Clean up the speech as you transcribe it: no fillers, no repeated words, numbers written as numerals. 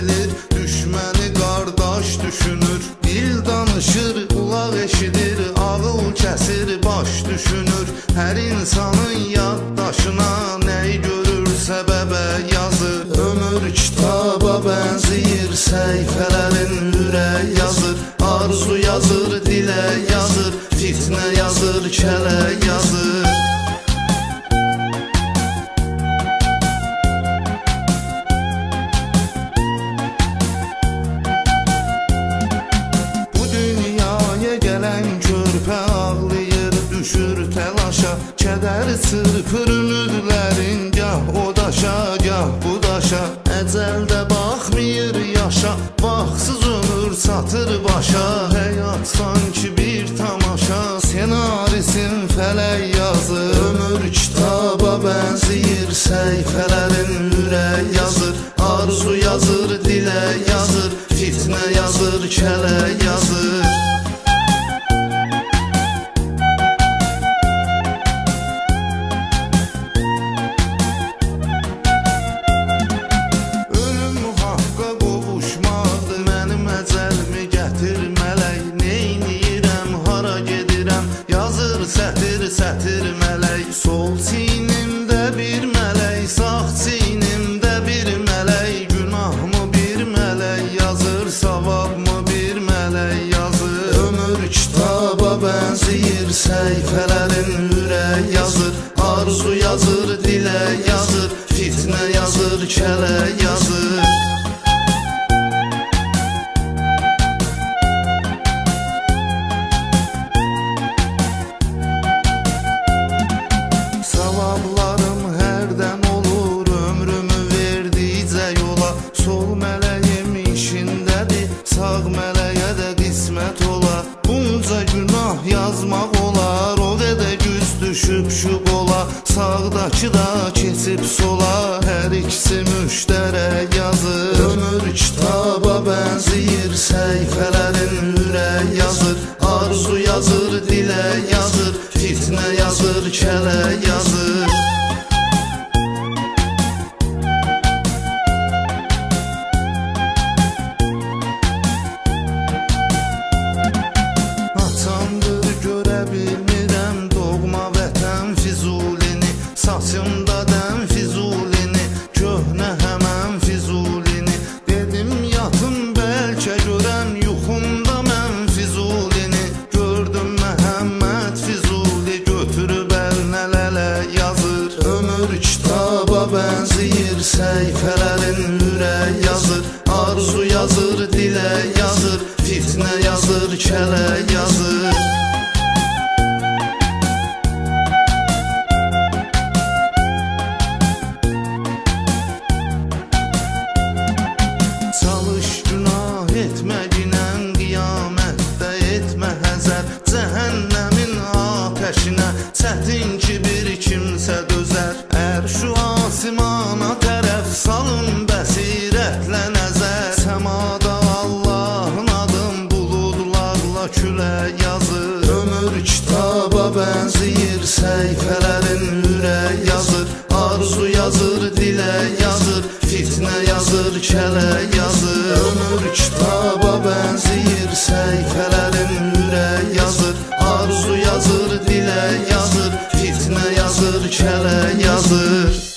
ezilir, düşməni qardaş düşünür. Dil danışır, qulaq eşidir, ağıl kəsir, baş düşünür. Hər insanın yaddaşına nəyi görürsə bəbə yazır. Ömür kitaba bənzəyir, səhifələrin ürək yazır. Arzu yazır, dilə yazır, fitnə yazır, kələk yazır. Ağlayır, düşür təlaşa, kədər çırpır ümidlərin, gah o daşa, gah bu daşa. Əcəldə baxmayır yaşa, baxsız ömür çatır başa. Həyat sanki bir tamaşa, senarisin fələk yazır. Ömür kitaba bənzəyir, səhifələrin ürək yazır. Arzu yazır, dilə yazır, fitnə yazır, kələk yazır. Sətir, sətir mələk, sol çiynimdə bir mələk, sağ çiynimdə bir mələk. Günahmı bir mələk yazır, savabmı bir mələk yazır. Ömür kitaba bənzəyir, səhifələrin ürək yazır. Arzu yazır, dilə yazır, fitnə yazır, kələk yazır. Sol mələyim işindədir, sağ mələyə də qismət ola. Bunca günah yazmaq olar, o qədər güz düşüb şu qola. Sağdakı da keçib sola, hər ikisi müştərək yazır. Ömür kitaba bənzəyir, səhifələrin ürək yazır. Arzu yazır, dilə yazır, fitnə yazır, kələk yazır. Bilmirəm doğma vətən Füzulini, saçımda dən Füzulini, köhnə həmən Füzulini. Dedim yatım bəlkə görəm yuxumda mən Füzulini. Gördüm Məhəmməd Füzuli, götürüb əlinə yazır. Ömür kitaba bənzəyir, səhifələrin ürək yazır. Arzu yazır, dilə yazır, fitnə yazır, kələk yazır. Etməginən qiyamətdə etmə həzər, cəhənnəmin atəşinə çətin ki bir kimsə dözər. Ərş-ü asimana tərəf salın bəsirətlə nəzər. Səmada Allahın adın buludlarla külək yazır. Ömür kitaba bənzəyir, səhifələrin ürək yazır. Arzu yazır, dilə yazır, fitnə yazır, kələk yazır. Ömür kitaba bənzəyir, səhifələrin ürək yazır. Arzu yazır, dilə yazır, fitnə yazır, kələk yazır.